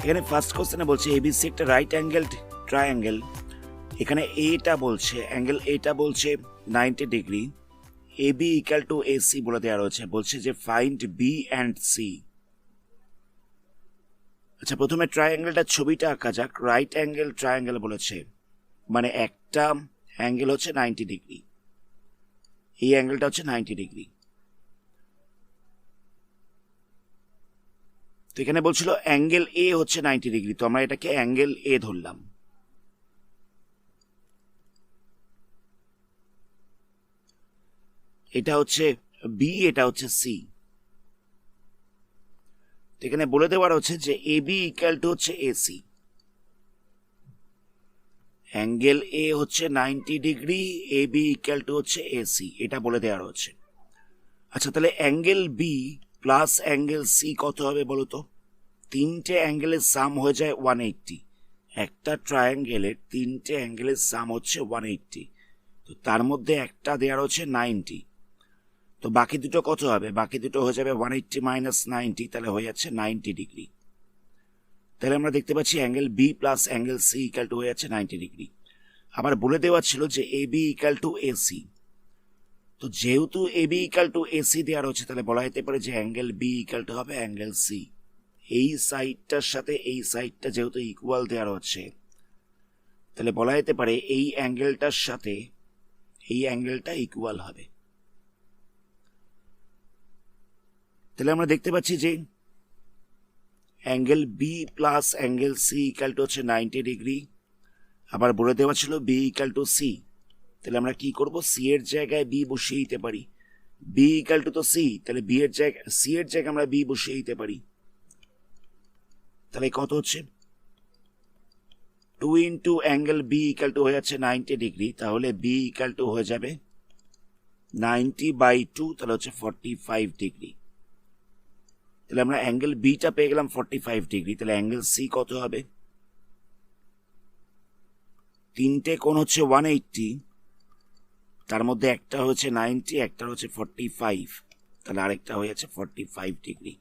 এখানে ফার্স্ট কোশ্চেনে বলছে এবিসি একটা রাইট অ্যাঙ্গেলড ট্রায়াঙ্গেল। এখানে এটা বলছে অ্যাঙ্গেল এটা বলছে 90 degree, AB equal to AC বলে দেওয়া রয়েছে। বলছে যে ফাইন্ড বি অ্যান্ড সি। আচ্ছা, প্রথমে ট্রায়াঙ্গেলটার ছবিটা আঁকা যাক। রাইট অ্যাঙ্গেল ট্রায়াঙ্গেল বলেছে, মানে একটা অ্যাঙ্গেল হচ্ছে 90 ডিগ্রি, এই অ্যাঙ্গেলটা হচ্ছে 90 ডিগ্রি। তো এখানে বলছিল অ্যাঙ্গেল এ হচ্ছে 90 ডিগ্রি, তো আমরা এটাকে অ্যাঙ্গেল এ ধরলাম। এটা হচ্ছে বি, এটা হচ্ছে সি। তো এখানে বলে দেওয়ার হচ্ছে যে এবি ইকুয়াল টু হচ্ছে এসি। অ্যাঙ্গেল এ হচ্ছে 90 ডিগ্রি, এবি ইকুয়াল টু হচ্ছে এসি, এটা বলে দেওয়ার হচ্ছে। আচ্ছা, তাহলে angle B plus angle C কত হবে বলো তো? তিনটে অ্যাঙ্গেলের সাম হয়ে যায় 180। একটা ট্রায়াঙ্গেলের তিনটে অ্যাঙ্গেলের সাম হচ্ছে 180, তো তার মধ্যে একটা দেওয়ার হচ্ছে 90। তো বাকি দুটো কত হবে? বাকি দুটো হয়ে যাবে 180 মাইনাস 90, তাহলে হয়ে যাচ্ছে 90 ডিগ্রি। তাহলে আমরা দেখতে পাচ্ছি angle B plus angle C equal to হয়ে যাচ্ছে 90 ডিগ্রি। আবার বলে দেওয়া ছিল যে A B equal to AC. তো যেহেতু A B equal to AC দেওয়া রয়েছে, তাহলে বলা যেতে পারে যে অ্যাঙ্গেল বি ইকাল টু হবে অ্যাঙ্গেল সি। এই সাইডটার সাথে এই সাইডটা যেহেতু ইকুয়াল দেওয়া রয়েছে, তাহলে বলা যেতে পারে এই অ্যাঙ্গেলটার সাথে এই অ্যাঙ্গেলটা ইকুয়াল হবে। তাহলে আমরা দেখতে পাচ্ছি যে angle B plus angle C equal to হচ্ছে 90 ডিগ্রি। আবার বলে দেওয়া ছিল বি ইকাল টু সি। তাহলে আমরা কি করব? সি এর জায়গায় বি বসিয়ে দিতে পারি। বি ইকাল টু তো সি, তাহলে বি এর জায়গায় সি এর জায়গায় আমরা বি বসিয়ে দিতে পারি। তাহলে কত হচ্ছে? 2 into angle B equal to হয়ে যাচ্ছে 90 ডিগ্রি, তাহলে বি ইকাল টু হয়ে যাবে 90/2, তাহলে হচ্ছে 45 ডিগ্রি। তাহলে আমরা অ্যাঙ্গেল বিটা পেয়ে গেলাম 45 ডিগ্রি। তাহলে অ্যাঙ্গেল সি কত হবে? তিনটে কোণ হচ্ছে 180, তার মধ্যে একটা হচ্ছে 90, একটা হচ্ছে 45, তাহলে আরেকটা হয়ে যাচ্ছে 45 ডিগ্রি।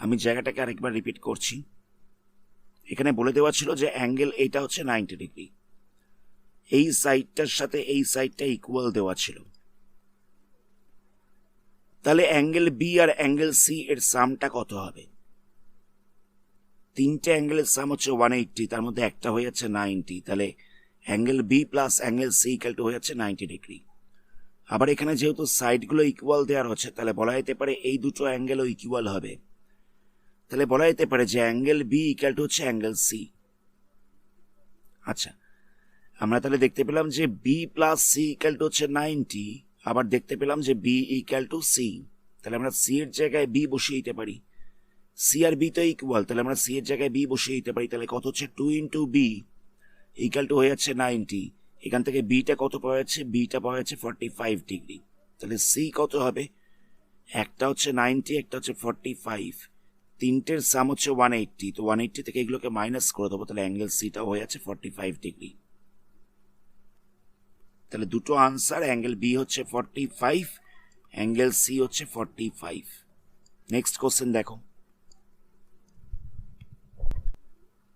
আমি জায়গাটাকে আরেকবার রিপিট করছি। এখানে বলে দেওয়া ছিল যে অ্যাঙ্গেল এটা হচ্ছে 90 ডিগ্রি, এই সাইডটার সাথে এই সাইডটা ইকুয়াল দেওয়া ছিল। তাহলে অ্যাঙ্গেল বি আর অ্যাঙ্গেল সি এর সামটা কত হবে? তিনটে অ্যাঙ্গেলের সাম হচ্ছে 180, তার মধ্যে একটা হয়ে যাচ্ছে 90, তাহলে angle B plus angle C equal to হয়ে যাচ্ছে 90 ডিগ্রি। আবার এখানে যেহেতু সাইডগুলো ইকুয়াল দেওয়ার হচ্ছে, তাহলে বলা যেতে পারে এই দুটো অ্যাঙ্গেলও ইকুয়াল হবে। তাহলে বলা যেতে পারে যে অ্যাঙ্গেল বি ইকাল টু হচ্ছে অ্যাঙ্গেল সি। আচ্ছা, আমরা তাহলে দেখতে পেলাম যে B plus C equal to হচ্ছে 90, আবার দেখতে পেলাম যে বি ইকাল টু সি। তাহলে আমরা সি এর জায়গায় বি বসিয়ে দিতে পারি। সি আর বি তো ইকুয়াল, তাহলে আমরা সি এর জায়গায় বি বসিয়ে দিতে পারি। তাহলে কত হচ্ছে? 2 ইন্টু বি ইকাল টু হয়ে যাচ্ছে 90। এখান থেকে বিটা কত পাওয়া যাচ্ছে? বিটা পাওয়া যাচ্ছে 45 ডিগ্রি। তাহলে সি কত হবে? একটা হচ্ছে 90, একটা হচ্ছে 45, তিনটের সাম হচ্ছে 180, তো 180 থেকে এগুলোকে মাইনাস করে দেবো, তাহলে অ্যাঙ্গেল সিটা হয়ে যাচ্ছে 45 ডিগ্রি। তাহলে দুটো আনসার, অ্যাঙ্গেল বি হচ্ছে 45, অ্যাঙ্গেল সি হচ্ছে 45। নেক্সট কোশ্চেন দেখো।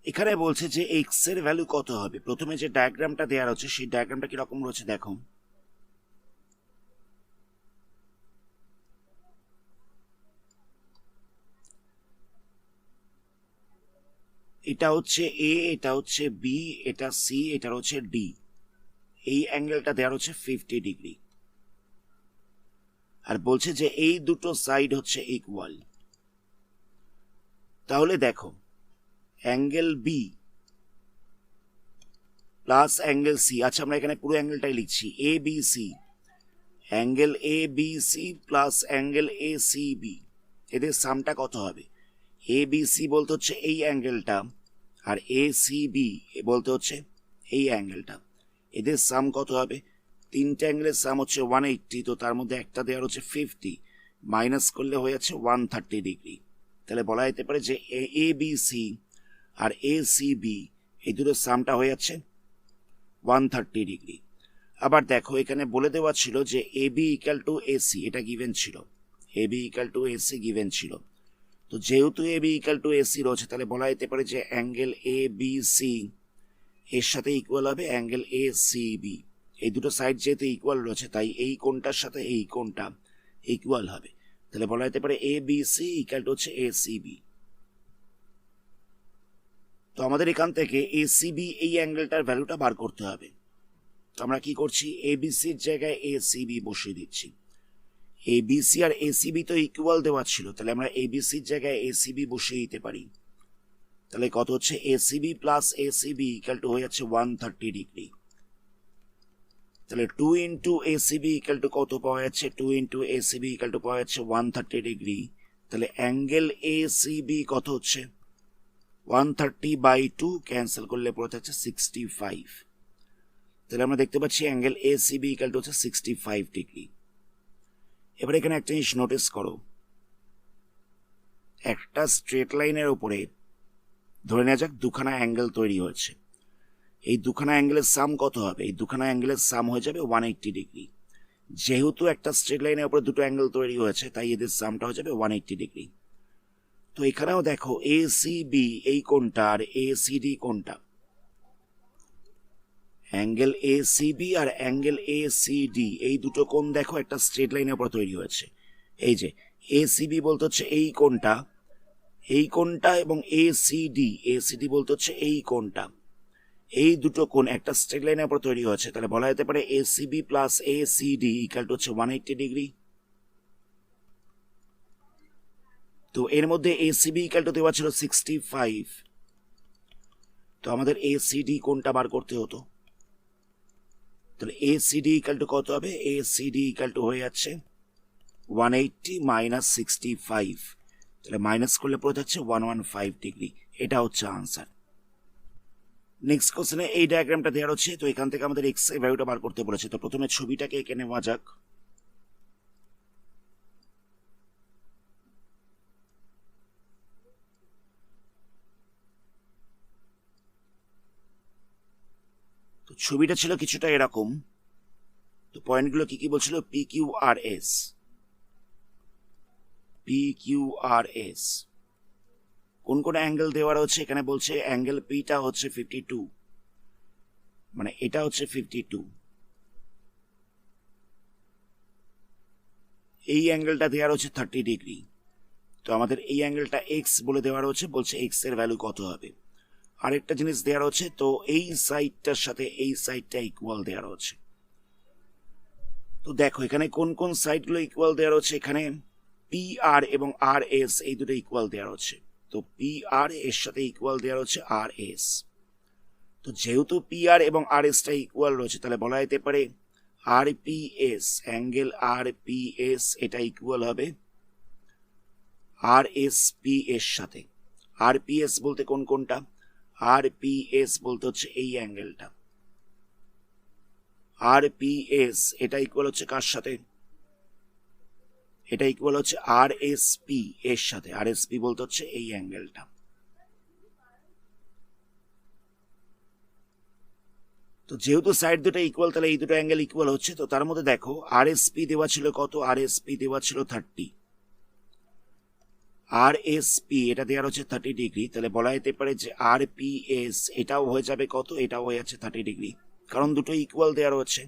এখানে বলছে যে এক্স এর ভ্যালু কত হবে। প্রথমে যে ডায়াগ্রামটা দেওয়া রয়েছে সেই ডায়াগ্রামটা কিরকম রয়েছে দেখো। এটা হচ্ছে এ, এটা হচ্ছে বি, এটা সি, এটা হচ্ছে ডি। এই অ্যাঙ্গেলটা দেওয়া হচ্ছে 50 ডিগ্রি। আর বলছে যে এই দুটো সাইড হচ্ছে ইকুয়াল। তাহলে দেখো angle B plus angle C, আচ্ছা আমরা এখানে পুরো অ্যাঙ্গেলটাই লিখছি, A B C, angle A B C plus angle A C B, এদের সামটা কত হবে? এ বি সি বলতে হচ্ছে এই অ্যাঙ্গেলটা, আর এ সি বি বলতে হচ্ছে এই অ্যাঙ্গেলটা। এদের সাম কত হবে? তিনটে অ্যাঙ্গেলের সাম হচ্ছে 180, তো তার মধ্যে একটা দেওয়ার হচ্ছে 50, মাইনাস করলে হয়ে যাচ্ছে 130 ডিগ্রি। তাহলে বলা যেতে পারে যে এ বি সি আর এ সি বি এই দুটোর সামটা হয়ে যাচ্ছে 130 ডিগ্রি। আবার দেখো এখানে বলে দেওয়া ছিল যে A B equal to AC, এটা গিভেন ছিল, A B equal to AC given ছিল। তো যেহেতু A B equal to AC রয়েছে, তাহলে বলা যেতে পারে যে অ্যাঙ্গেল এ বি সি এর সাথে ইকুয়াল হবে অ্যাঙ্গেল এ সি বি। এই দুটো সাইড যেহেতু ইকুয়াল রয়েছে, তাই এই কোণটার সাথে এই কোণটা ইকুয়াল হবে। তাহলে বলা যেতে পারে এ বি সি ইকাল টু হচ্ছে এ সি বি। তো আমাদের এখান থেকে এ সি বি এই অ্যাঙ্গেলটার ভ্যালুটা বার করতে হবে। তো আমরা কি করছি, এ বি সির জায়গায় এ সি বি বসিয়ে দিচ্ছি। এ বি সি আর এ সি বি তো ইকুয়াল দেওয়া ছিল, তাহলে আমরা এ বি সির জায়গায় এ সি বি বসিয়ে দিতে পারি। তাহলে কত হচ্ছে, A C B plus A C B equal to হয়ে যাচ্ছে 130 ডিগ্রি। তাহলে 2 into A C B equal to কত পাওয়া যাচ্ছে, 2 into A C B equal to পাওয়া যাচ্ছে 130 ডিগ্রি। তাহলে অ্যাঙ্গেল এ সি বি কত হচ্ছে, 130/2 ক্যান্সেল করলে পড়ে থাকছে 65। তাহলে আমরা দেখতে পাচ্ছি angle A C B equal to হচ্ছে 65 ডিগ্রি। এবার এখানে একটা জিনিস নোটিস করো, একটা স্ট্রেট লাইনের উপরে ধরে নেওয়া যাক দুখানা অ্যাঙ্গেল তৈরি হয়েছে। এই দুখানা অ্যাঙ্গেলের সাম কত হবে, এই দুখানা অ্যাঙ্গেলের সাম হয়ে যাবে 180 ডিগ্রি। যেহেতু একটা স্ট্রেট লাইনের উপরে দুটো অ্যাঙ্গেল তৈরি হয়েছে, তাই এদের সামটা হয়ে যাবে 180 ডিগ্রি। তো এখানেও দেখো এ সি বি এই কোণটা আর এ সি ডি কোণটা, অ্যাঙ্গেল এ সি বি আর অ্যাঙ্গেল এ সি ডি এই দুটো কোণ দেখো একটা স্ট্রেট লাইনের উপর তৈরি হয়েছে। এই যে এ সি বি বলতে হচ্ছে এই কোণটা এবং এ সি ডি বলতে হচ্ছে এই কোণটা, এই দুটো কোণ একটা স্ট্রেট লাইনের উপর তৈরি হয়েছে। তাহলে বলা যেতে পারে A C B plus A C D equal to হচ্ছে 180 ডিগ্রি। তো এর মধ্যে A C B equal to দেওয়া ছিল 65। তো আমাদের এ সি ডি কোণটা বার করতে হতো। তাহলে A C D equal to কত হবে, A C D equal to হয়ে যাচ্ছে 180 মাইনাস 65। তাহলে মাইনাস করলে পড়ে যাচ্ছে 115 ডিগ্রি। এটা হচ্ছে আনসার। নেক্সট কোশ্চেনে এই ডায়াগ্রামটা দেওয়া রয়েছে। তো এখান থেকে আমাদের এক্স এর ভ্যালুটা বার করতে বলেছে। তো প্রথমে ছবিটাকে এঁকে নেওয়া যাক। তো ছবিটা ছিল কিছুটা এরকম। তো পয়েন্টগুলো কি কি বলছিল, P Q R S, P Q R S. কোন কোন অ্যাঙ্গেল দেওয়া রয়েছে, এখানে বলছে অ্যাঙ্গেল পিটা হচ্ছে 52, মানে এটা হচ্ছে 52। এই অ্যাঙ্গেলটা দেওয়া রয়েছে 30 ডিগ্রি। তো আমাদের এই অ্যাঙ্গেলটা এক্স বলে দেওয়া রয়েছে, বলছে এক্স এর ভ্যালু কত হবে। আরেকটা জিনিস দেওয়া রয়েছে, তো এই সাইডটার সাথে এই সাইডটা ইকুয়াল দেওয়া রয়েছে। তো দেখো এখানে কোন কোন সাইডগুলো ইকুয়াল দেওয়া রয়েছে, এখানে পি আর এবং আর এস এই দুটো ইকুয়াল দেওয়া রয়েছে। তো পি আর এর সাথে ইকুয়াল দেওয়া রয়েছে আর এস। তো যেহেতু পি আর এবং আর এসটা ইকুয়াল রয়েছে, তাহলে বলা যেতে পারে আর পি এস, অ্যাঙ্গেল আর পি এস এটা ইকুয়াল হবে আর এস পি এর সাথে। আর পি এস বলতে কোন কোনটা, আর পি এস বলতে হচ্ছে এই অ্যাঙ্গেলটা। আর পি এস এটা ইকুয়াল হচ্ছে কার সাথে, এটা ইকুয়াল হচ্ছে আর এস পি এর সাথে। আর এস পি বলতে হচ্ছে এই অ্যাঙ্গেলটা। তো যেহেতু সাইড দুটো ইকুয়াল, তাহলে এই দুটো অ্যাঙ্গেল ইকুয়াল হচ্ছে। তো তার মধ্যে দেখো আর এস পি দেওয়া ছিল কত, আর এস পি দেওয়া ছিল 30। আর এস পি এটা দেওয়া হচ্ছে 30 ডিগ্রি। তাহলে বলা যেতে পারে যে আর পি এস এটাও হয়ে যাবে কত, এটাও হয়ে যাচ্ছে 30 ডিগ্রি, কারণ দুটো ইকুয়াল দেওয়া রয়েছে।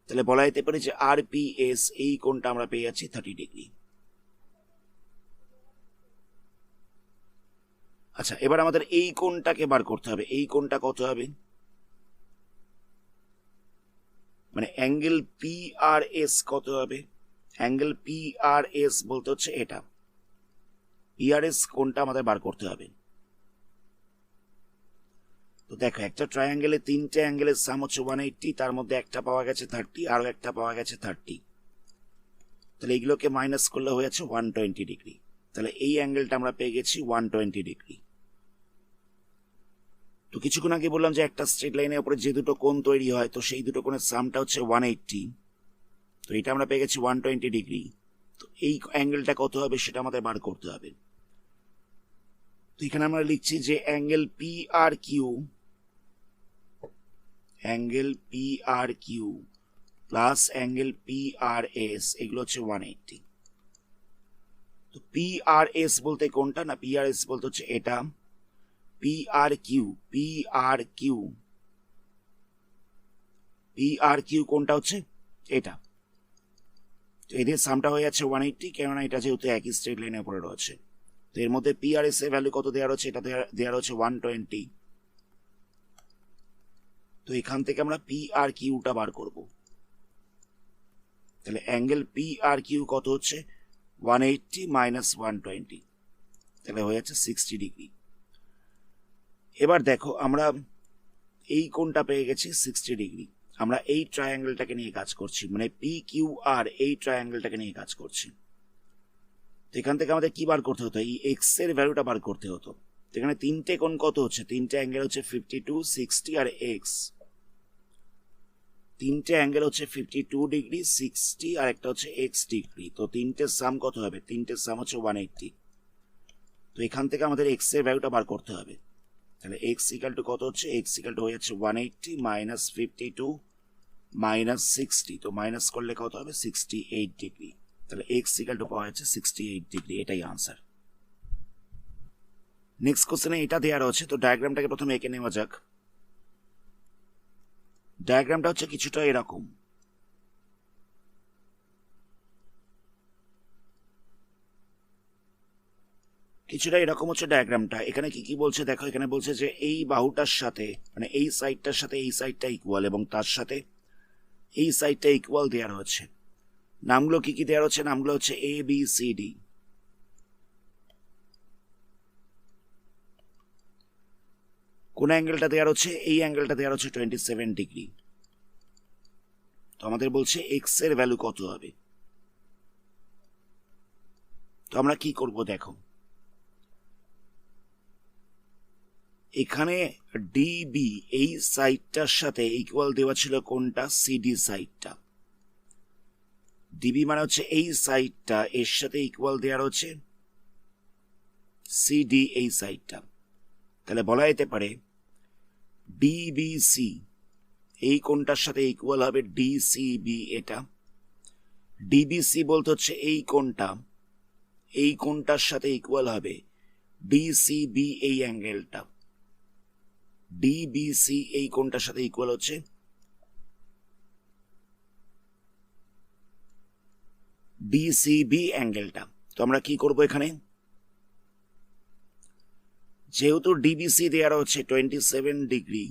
তাহলে বলা যেতে পারে যে আর পি এস এই কোণটা আমরা পেয়ে যাচ্ছি 30 ডিগ্রি। আচ্ছা, এবার আমাদের এই কোণটাকে বার করতে হবে। এই কোণটা কত হবে, মানে অ্যাঙ্গেল পি আর এস কত হবে। অ্যাঙ্গেল পি আর এস বলতে হচ্ছে এটা, পি আর এস কোণটা আমাদের বার করতে হবে। তো দেখো একটা ট্রায়াঙ্গেলে তিনটে অ্যাঙ্গেলের সাম হচ্ছে 180, তার মধ্যে একটা পাওয়া গেছে 30, আরো একটা পাওয়া গেছে 30। তাহলে এগুলোকে মাইনাস করলে হয়ে যাচ্ছে 120 ডিগ্রি। তাহলে এই অ্যাঙ্গেলটা আমরা পেয়ে গেছি 120 ডিগ্রি। তো কিছুক্ষণ আগে বললাম যে একটা স্ট্রেট লাইনের উপরে যে দুটো কোণ তৈরি হয়, তো সেই দুটো কোণের সামটা হচ্ছে 180। তো এটা আমরা পেয়ে গেছি 120 ডিগ্রি। তো এই অ্যাঙ্গেলটা কত হবে সেটা আমাদের বার করতে হবে। তো এখানে আমরা লিখছি যে angle P R Q, angle P R Q plus angle P R S এগুলো হচ্ছে 180। তো PRS বলতে কোনটা? না PRS বলতে হচ্ছে এটা, PRQ কোনটা হচ্ছে এটা। তো এদের সামটা হয়ে যাচ্ছে 180, কেননা এটা যেহেতু একই স্ট্রেট লাইনের উপরে রয়েছে। তো এর মধ্যে PRS এর ভ্যালু কত দেওয়া রয়েছে? এটা দেওয়া রয়েছে 120। তো এখান থেকে আমরা PRQটা বার করব। তাহলে অ্যাঙ্গেল PRQ কত হচ্ছে? 180 মাইনাস 120, তাহলে হয়ে যাচ্ছে 60 ডিগ্রি। এবার দেখো আমরা এই কোণটা পেয়ে গেছি 60 ডিগ্রি। আমরা এই ট্রায়াঙ্গেলটাকে নিয়ে কাজ করছি, মানে PQR এই ট্রায়াঙ্গেলটাকে নিয়ে কাজ করছি। তো এখান থেকে আমাদের কি বার করতে হতো? এই এক্স এর ভ্যালুটা বার করতে হতো। এখানে তিনটে কোণ কত হচ্ছে? তিনটে অ্যাঙ্গেল হচ্ছে 52, 60 আর এক্স। তিনটে অ্যাঙ্গেল হচ্ছে 52 ডিগ্রি, 60 আর একটা হচ্ছে এক্স ডিগ্রি। তো তিনটের সাম কত হবে? তিনটের সাম হচ্ছে 180। তো এখান থেকে আমাদের এক্স এর ভ্যালুটা বার করতে হবে। তাহলে এক্স ইকাল টু কত হচ্ছে? এক্স ইকাল টু হয়ে যাচ্ছে 180 মাইনাস 52 মাইনাস 60। তো মাইনাস করলে কত হবে? 68 ডিগ্রি। তাহলে এক্স ইকাল টু পাওয়া যাচ্ছে 68 ডিগ্রি। এটাই আনসার। নেক্সট কোশ্চেনে এটা দেওয়া রয়েছে। তো ডায়াগ্রামটাকে প্রথমে এঁকে নেওয়া যাক। ডায়াগ্রামটা হচ্ছে কিছুটা এরকম। কিছুটা এরকম হচ্ছে ডায়াগ্রামটা। এখানে কি কি বলছে দেখো। এখানে বলছে যে এই বাহুটার সাথে, মানে এই সাইডটার সাথে এই সাইডটা ইকুয়াল, এবং তার সাথে এই সাইডটা ইকুয়াল দেওয়া রয়েছে। নামগুলো কি কি দেওয়া রয়েছে? নামগুলো হচ্ছে ABCD। কোন অ্যাঙ্গেলটা দেওয়া রয়েছে? এই অ্যাঙ্গেলটা দেওয়া রয়েছে 27 ডিগ্রি। তো আমাদের বলছে এক্স এর ভ্যালু কত হবে। তো আমরা কি করব দেখো। এখানে ডিবি এই সাইডটার সাথে ইকুয়াল দেওয়া ছিল কোনটা? সিডি সাইডটা। ডিবি মানে হচ্ছে এই সাইডটা, এর সাথে ইকুয়াল দেওয়া রয়েছে সিডি এই সাইডটা। তাহলে বলা যেতে পারে ডিবিসি এই কোণটার সাথে ইকুয়াল হবে ডিসিবি। এটা ডিবিসি বলতে হচ্ছে এই কোণটা, এই কোণটার সাথে ইকুয়াল হবে ডিসিবি এই অ্যাঙ্গেলটা। ডিবিসি এই কোণটার সাথে ইকুয়াল হচ্ছে ডিসিবি অ্যাঙ্গেলটা। তো আমরা কি করব এখানে? যেহেতু ডিবিসি দেওয়া হচ্ছে 27 ডিগ্রি,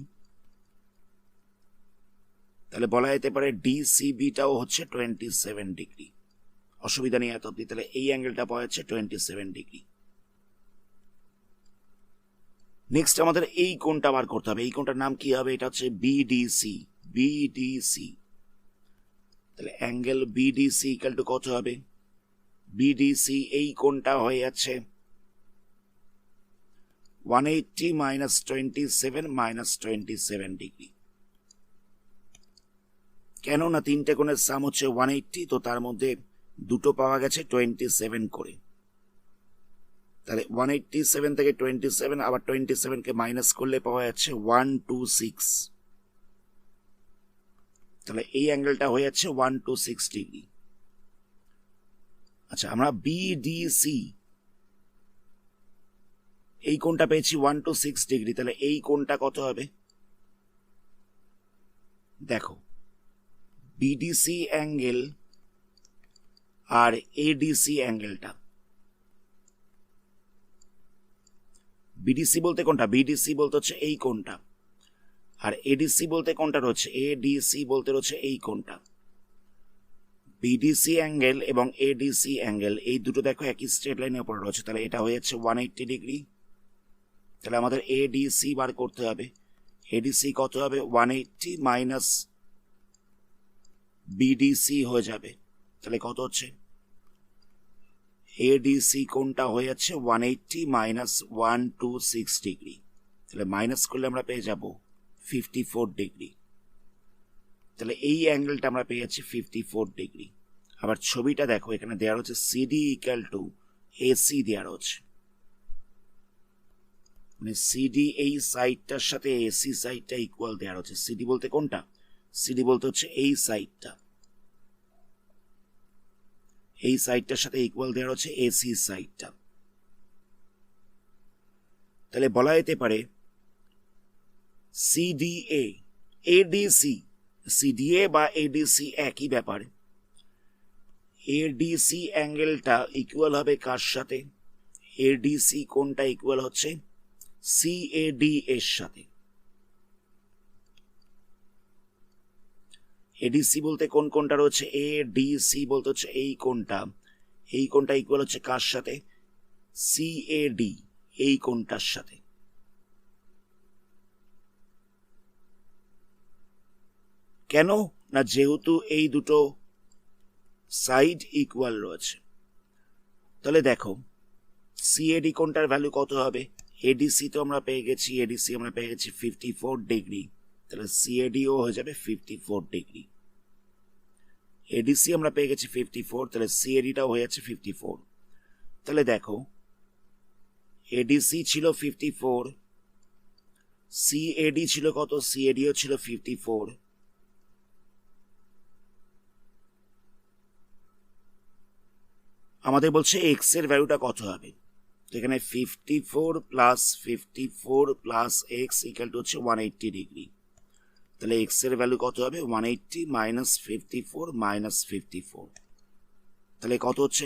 তাহলে বলা যেতে পারে ডিসিবিটাও হচ্ছে 27 ডিগ্রি। অসুবিধা নেই এত অব্দি। তাহলে এই অ্যাঙ্গেলটা পাওয়া যাচ্ছে 27 ডিগ্রি। নেক্সট আমাদের এই কোণটা বার করতে হবে। এই কোণটার নাম কি হবে? এটা হচ্ছে বিডিসি। বিডিসি, তাহলে অ্যাঙ্গেল বিডিসি ইকাল টু কত হবে? বিডিসি এই কোণটা হয়ে যাচ্ছে 180 মাইনাস 27 মাইনাস 27 ডিগ্রি। কেননা তিনটে কোণের সাম হচ্ছে 180, তো তার মধ্যে দুটো পাওয়া গেছে 27 করে। তাহলে 187 থেকে 27, আবার 27কে মাইনাস করলে পাওয়া যাচ্ছে 126। তাহলে এই অ্যাঙ্গেলটা হয়ে যাচ্ছে 126 ডিগ্রি। আচ্ছা, আমরা বিডিসি এই কোণটা পেয়েছি 126 ডিগ্রি। তাহলে এই কোণটা কত হবে দেখো। বিডিসি অ্যাঙ্গেল আর এডিসি অ্যাঙ্গেলটা, বিডিসি বলতে কোনটা? বিডিসি বলতে হচ্ছে এই কোণটা। আর এডিসি বলতে কোনটা রয়েছে? এডিসি বলতে রয়েছে এই কোণটা। বিডিসি অ্যাঙ্গেল এবং এডিসি অ্যাঙ্গেল এই দুটো দেখো একই স্ট্রেট লাইনের উপরে রয়েছে। তাহলে এটা হয়ে যাচ্ছে 180 ডিগ্রি। তাহলে আমাদের এডিসি বার করতে হবে। এডিসি কত হবে? 180 মাইনাস বিডিসি হয়ে যাবে। তাহলে কত হচ্ছে? এডিসি কোণটা হয়ে যাচ্ছে 180 মাইনাস 126 ডিগ্রি। তাহলে মাইনাস করলে আমরা পেয়ে যাব 54 ডিগ্রি। তাহলে এই অ্যাঙ্গেলটা আমরা পেয়ে যাচ্ছি 54 ডিগ্রি। আবার ছবিটা দেখো, এখানে দেওয়া হচ্ছে সিডি ইকুয়াল টু এসি দেওয়া রয়েছে। মানে সিডি এই সাইডটার সাথে এসি সাইডটা ইকুয়াল দেওয়া রয়েছে। সিডি বলতে কোনটা? সিডি বলতে হচ্ছে এই সাইডটা। এই সাইডটার সাথে ইকুয়াল দেওয়া হচ্ছে এসি সাইডটা। তাহলে বলা যেতে পারে সিডিএ এডিসি, সিডিএ বা এডিসি একই ব্যাপার। এডিসি অ্যাঙ্গেলটা ইকুয়াল হবে কার সাথে? এডিসি কোনটা ইকুয়াল হচ্ছে সিএডি এর সাথে। এডিসি বলতে কোন কোনটা রয়েছে? এডিসি বলতে হচ্ছে এই কোনটা, এই কোনটা ইকুয়াল হচ্ছে কার সাথে? সিএডি এই কোনটার সাথে। কেন না, যেহেতু এই দুটো সাইড ইকুয়াল রয়েছে। তাহলে দেখো সিএডি কোনটার ভ্যালু কত হবে? এডিসি তো আমরা পেয়ে গেছি, এডিসি আমরা পেয়ে গেছি 54 ডিগ্রি, তাহলে সিএডিও হয়ে যাবে 54 ডিগ্রি। এডিসি আমরা পেয়ে গেছি 54, তাহলে সিএডিটাও হয়ে যাচ্ছে 54। তাহলে দেখো এডিসি ছিল 54, সিএডি ছিল কত? সিএডিও ছিল 54। আমাদের বলছে এক্স এর ভ্যালুটা কত হবে। এখানে 54 plus 54 plus x equal to হচ্ছে 180 ডিগ্রি। তাহলে এক্স এর ভ্যালু কত হবে? 180 মাইনাস 54 মাইনাস 54। তাহলে কত হচ্ছে?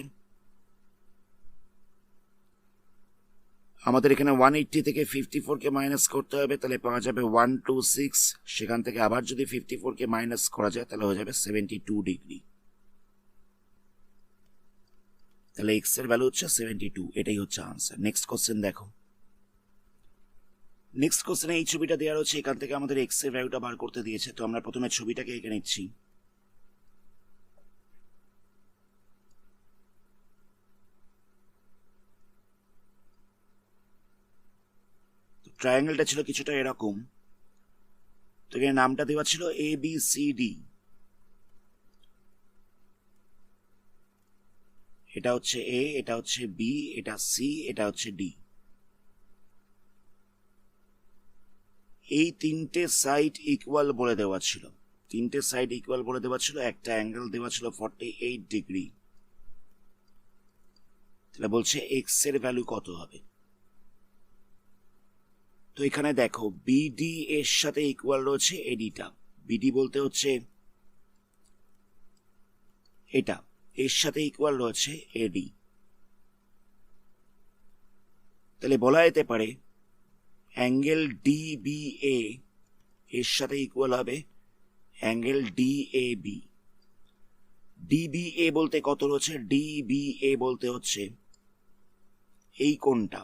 আমাদের এখানে 180 থেকে 54 কে মাইনাস করতে হবে, তাহলে পাওয়া যাবে 126। সেখান থেকে আবার যদি 54 কে মাইনাস করা যায় তাহলে হয়ে যাবে 72 ডিগ্রি। তাহলে এক্স এর ভ্যালু হচ্ছে 72, এটাই হচ্ছে আনসার। নেক্সট কোশ্চেন দেখো। নেক্সট কোশ্চেনে এই ছবিটা দেওয়া রয়েছে, এখান থেকে আমাদের এক্স এর ভ্যালুটা বার করতে দিয়েছে। তো আমরা প্রথমে ছবিটাকে এঁকে নিচ্ছি। ট্রায়াঙ্গেলটা ছিল কিছুটা এরকম, তো এখানে নামটা দেওয়া ছিল এ বি সি ডি। এটা হচ্ছে এ, এটা হচ্ছে বি, এটা সি, এটা হচ্ছে ডি। এই তিনটে সাইড ইকুয়াল বলে দেওয়া ছিল, তিনটে সাইড ইকুয়াল বলে দেওয়া ছিল, একটা অ্যাঙ্গেল দেওয়া ছিল 48 ডিগ্রি। তাহলে বলছে এক্স এর ভ্যালু কত হবে। তো এখানে দেখো বিডি এর সাথে ইকুয়াল রয়েছে এডিটা। বিডি বলতে হচ্ছে এটা, এর সাথে ইকুয়াল রয়েছে এডি। তাহলে বলা যেতে পারে অ্যাঙ্গেল ডিবিএ এর সাথে ইকুয়াল হবে অ্যাঙ্গেল ডিএবি। ডিবিএ বলতে কত রয়েছে? ডিবিএ বলতে হচ্ছে এই কোণটা,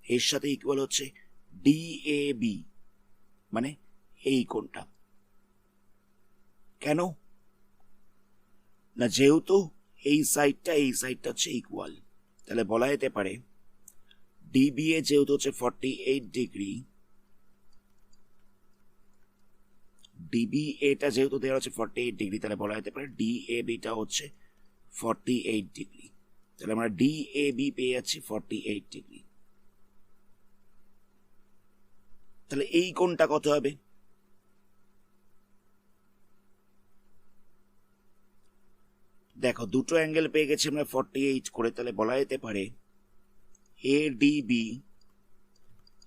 এর সাথে ইকুয়াল হচ্ছে ডিএবি, মানে এই কোণটা। কেন না, যেহেতু এই সাইডটা হচ্ছে ইকুয়াল, তাহলে বলা যেতে পারে ডিবিএ যেহেতু হচ্ছে 48 ডিগ্রি, ডিবিএটা যেহেতু দেওয়া হচ্ছে 48 ডিগ্রি, তাহলে বলা যেতে পারে ডিএবিটা হচ্ছে 48 ডিগ্রি। তাহলে আমরা ডিএবি পেয়ে যাচ্ছি 48 ডিগ্রি। তাহলে এই কোণটা কত হবে? দেখো দুটো অ্যাঙ্গেল পেয়ে গেছি আমরা 48 করে, তাহলে বলা যেতে পারে এডিবি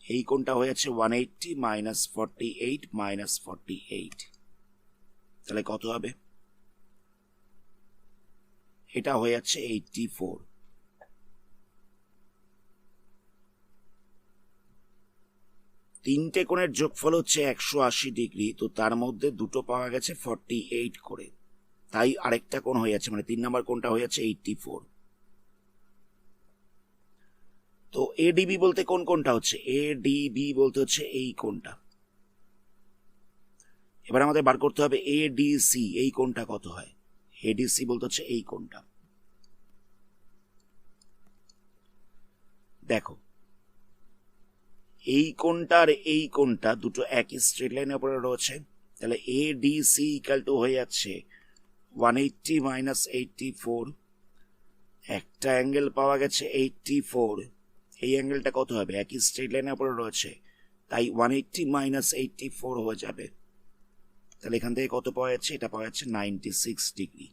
এই কোণটা হয়ে যাচ্ছে 180 মাইনাস 48 মাইনাস 48। তাহলে কত হবে? এটা হয়ে যাচ্ছে 84। তিনটে কোণের যোগফল হচ্ছে 180 ডিগ্রি, তো তার মধ্যে দুটো পাওয়া গেছে 48 করে, তাই আরেকটা কোণ হয়ে যাচ্ছে, মানে 3 নম্বর কোণটা হয়ে যাচ্ছে 84। তো এডিবি বলতে কোন কোণটা হচ্ছে? এডিবি বলতে হচ্ছে এই কোণটা। এবার আমাদের বার করতে হবে এডিসি এই কোণটা কত হয়। এডিসি বলতে হচ্ছে এই কোণটা। দেখো এই কোণটা আর এই কোণটা দুটো একই স্ট্রেট লাইনের উপরে রয়েছে, তাহলে এডিসি ইকুয়াল টু হয়ে যাচ্ছে 180 মাইনাস 84। একটা অ্যাঙ্গেল পাওয়া গেছে 84, এই অ্যাঙ্গেলটা কত হবে? একই স্ট্রেট লাইনের উপরে রয়েছে, তাই 180 মাইনাস 84 হয়ে যাবে। তাহলে এখান থেকে কত পাওয়া যাচ্ছে? এটা পাওয়া যাচ্ছে 96 ডিগ্রি।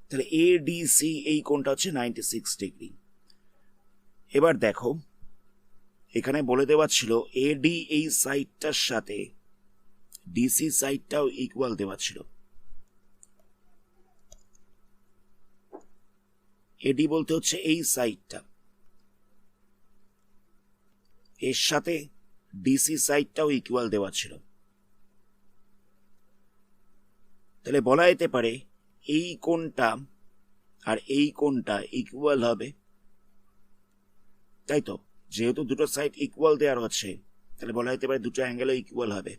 তাহলে এডিসি এই কোণটা হচ্ছে 96 ডিগ্রি। এবার দেখো এখানে বলে দেওয়া ছিল এডি এই সাইডটার সাথে ডিসি সাইডটাও ইকুয়াল দেওয়া ছিল। এডি বলতে হচ্ছে এই সাইডটা, এর সাথে ডিসি সাইডটাও ইকুয়াল দেওয়া ছিল। তাহলে বলা যেতে পারে এই কোণটা আর এই কোণটা ইকুয়াল হবে, তাই তো? যেহেতু দুটো সাইড ইকুয়াল দেওয়ার হচ্ছে তাহলে বলা যেতে পারে দুটো অ্যাঙ্গেলও ইকুয়াল হবে।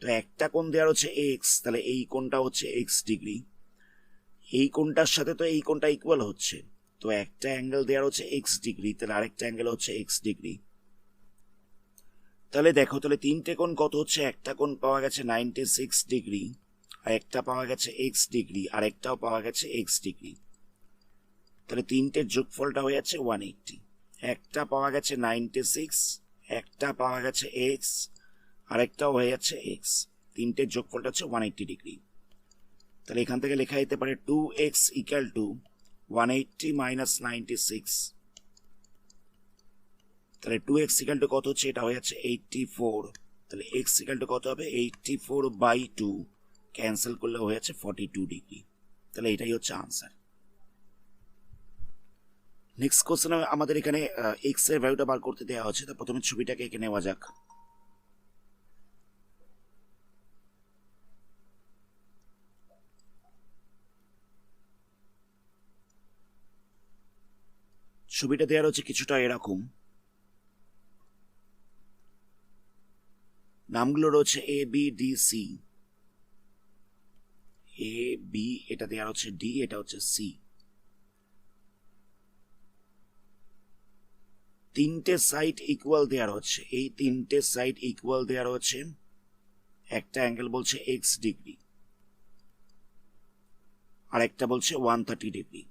তো একটা কোণ দেওয়ার হচ্ছে এক্স, তাহলে এই কোণটা হচ্ছে এক্স ডিগ্রি। এই কোণটার সাথে তো এই কোণটা ইকুয়াল হচ্ছে, তো একটা অ্যাঙ্গেল দেওয়ার হচ্ছে এক্স ডিগ্রি, তাহলে আরেকটা অ্যাঙ্গেল হচ্ছে এক্স ডিগ্রি। তাহলে দেখো তাহলে তিনটে কোণ কত হচ্ছে, একটা কোণ পাওয়া গেছে 96 ডিগ্রি, আর একটা পাওয়া গেছে এক্স ডিগ্রি, আর একটাও পাওয়া গেছে এক্স ডিগ্রি। তাহলে তিনটের যোগফলটা হয়ে যাচ্ছে 180। একটা পাওয়া গেছে 96, একটা পাওয়া গেছে এক্স, আর একটাও হয়ে যাচ্ছে এক্স। তিনটের যোগফলটা হচ্ছে 180 ডিগ্রি। তাহলে এখান থেকে লেখা যেতে পারে 2x ইকুয়াল টু 180 মাইনাস 96। তাহলে 2x ইকুয়াল টু কত হচ্ছে, এটা হয়ে যাচ্ছে 84। তাহলে x ইকুয়াল টু কত হবে, 84/2, ক্যান্সেল করলে হয়ে যাচ্ছে 42 ডিগ্রি। তাহলে এটাই হচ্ছে আনসার। নেক্সট কোশ্চেন আমাদের এখানে এক্স এর ভ্যালুটা বার করতে দেওয়া হচ্ছে। তো প্রথমে ছবিটাকে এঁকে নেওয়া যাক। ছবিটা দেওয়া হচ্ছে কিছুটা এরকম, নামগুলো রয়েছে A B D C. A B এটা দেওয়া হচ্ছে ডি, এটা হচ্ছে সি। তিনটে সাইড ইকুয়াল দেওয়ার হচ্ছে, এই তিনটে সাইড ইকুয়াল দেওয়ার হচ্ছে। একটা অ্যাঙ্গেল বলছে এক্স ডিগ্রি, আর একটা বলছে 130 ডিগ্রি।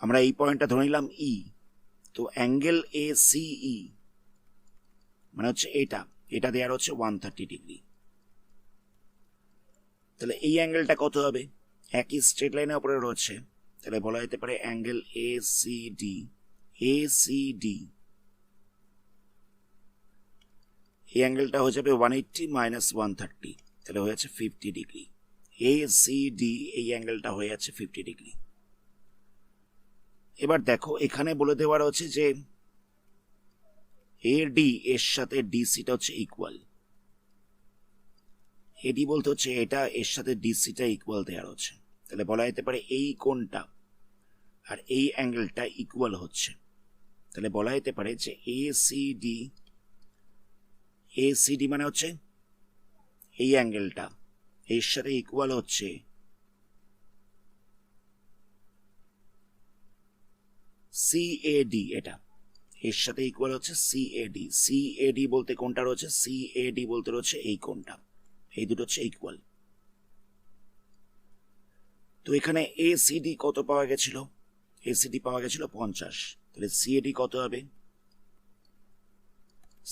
আমরা এই পয়েন্টটা ধরে নিলাম ই। তো অ্যাঙ্গেল এ সি ই মানে হচ্ছে এটা, এটা দেওয়ার হচ্ছে 130 ডিগ্রি। তাহলে এই অ্যাঙ্গেলটা কত হবে, একই স্ট্রেট লাইনের উপরে রয়েছে, তাহলে বলা যেতে পারে angle A C D. A C D এই অ্যাঙ্গেলটা হয়ে যাবে 180 মাইনাস 130, তাহলে হয়ে যাচ্ছে 50 ডিগ্রি। এ সি ডি এই অ্যাঙ্গেলটা হয়ে যাচ্ছে 50 ডিগ্রি। এবার দেখো এখানে বলে দেওয়া রয়েছে যে এডি এর সাথে ডিসিটা হচ্ছে ইকুয়াল। এডি বলতে হচ্ছে এটা, এর সাথে ডিসিটা ইকুয়াল দেওয়া রয়েছে। তাহলে বলা যেতে পারে এই কোণটা আর এই অ্যাঙ্গেলটা ইকুয়াল হচ্ছে। তাহলে বলা যেতে পারে যে এসিডি, এসিডি মানে হচ্ছে এই অ্যাঙ্গেলটা এর সাথে ইকুয়াল হচ্ছে সিএডি। এটা এর সাথে ইকুয়াল হচ্ছে সিএডি। সিএডি বলতে কোনটা রয়েছে, সিএডি বলতে রয়েছে এই কোনটা, এই দুটো হচ্ছে ইকুয়াল। তো এখানে এসিডি কত পাওয়া গেছিল, এসিডি পাওয়া গেছিল 50, তাহলে সিএডি কত হবে,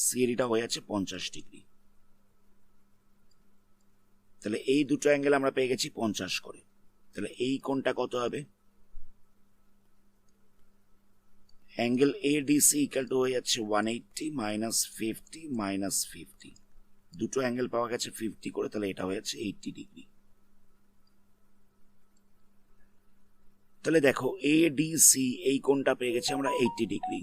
সিএডিটা হয়ে যাচ্ছে 50 ডিগ্রি। তাহলে এই দুটো অ্যাঙ্গেল আমরা পেয়ে গেছি 50 করে। তাহলে এই কোণটা কত হবে, অ্যাঙ্গেল এডিসি ইকুয়াল টু হয়ে যাচ্ছে 180 মাইনাস 50 মাইনাস 50, দুটো অ্যাঙ্গেল পাওয়া গেছে 50 করে, তাহলে এটা হয়ে যাচ্ছে 80 ডিগ্রি। তাহলে দেখো এডিসি এই কোণটা পেয়ে গেছি আমরা 80 ডিগ্রি।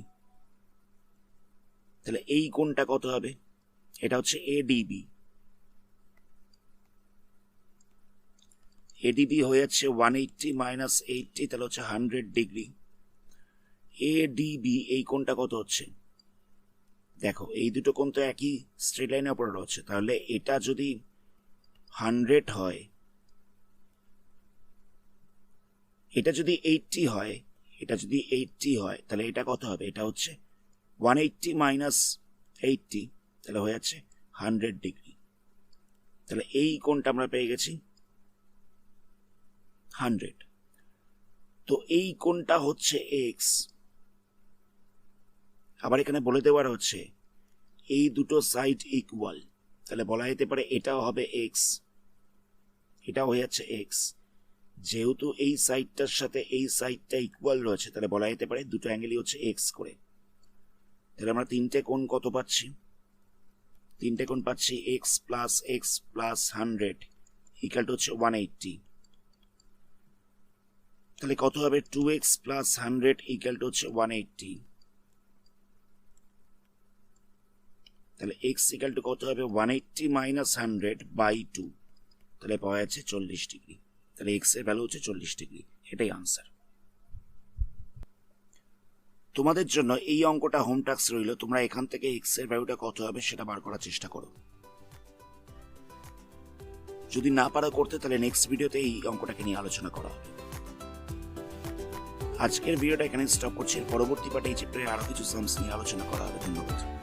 তাহলে এই কোণটা কত হবে, এটা হচ্ছে এডিবি। এডিবি হয়ে যাচ্ছে 180 মাইনাস 80, তাহলে হচ্ছে 100 ডিগ্রি। এডিবি এই কোণটা কত হচ্ছে, দেখো এই দুটো কোণ তো একই স্ট্রেট লাইনের উপরে রয়েছে, তাহলে এটা যদি 100 হয়, এটা যদি 80 হয়, এটা যদি 80 হয়, তাহলে এটা কত হবে, এটা হচ্ছে 180 মাইনাস 80, তাহলে হয়ে যাচ্ছে 100 ডিগ্রি। তাহলে এই কোণটা আমরা পেয়ে গেছি 100। তো এই কোণটা হচ্ছে এক্স। আবার এখানে বলে দেওয়ার হচ্ছে এই দুটো সাইড ইকুয়াল, তাহলে বলা যেতে পারে এটাও হবে এক্স, এটা হয়ে যাচ্ছে এক্স। যেহেতু এই সাইডটার সাথে এই সাইডটা ইকুয়াল রয়েছে, তাহলে বলা যেতে পারে দুটো অ্যাঙ্গেলই হচ্ছে এক্স করে। তাহলে আমরা তিনটে কোণ কত পাচ্ছি? তিনটে কোণ পাচ্ছি এক্স প্লাস 100 ইকুয়াল টু হচ্ছে 180। তাহলে কত হবে? 2x প্লাস 100 ইকুয়াল টু হচ্ছে 180। তাহলে x ইকুয়াল টু কত হবে? 180 মাইনাস 100 বাই 2। তাহলে পাওয়া যাচ্ছে 40 ডিগ্রি। তাহলে x এর ভ্যালু হচ্ছে 40 ডিগ্রি। এটাই আনসার। তোমাদের জন্য এই অঙ্কটা হোম টাস্ক রইল। তোমরা এখান থেকে x এর ভ্যালুটা কত হবে সেটা বার করার চেষ্টা করো। যদি না পারো করতে, তাহলে নেক্সট ভিডিওতে এই অঙ্কটাকে নিয়ে আলোচনা করা হবে। আজকের ভিডিওটা এখানে স্টপ করছি। পরবর্তী পার্টে এই চ্যাপ্টারে আরো কিছু সামস নিয়ে আলোচনা করা হবে। ধন্যবাদ।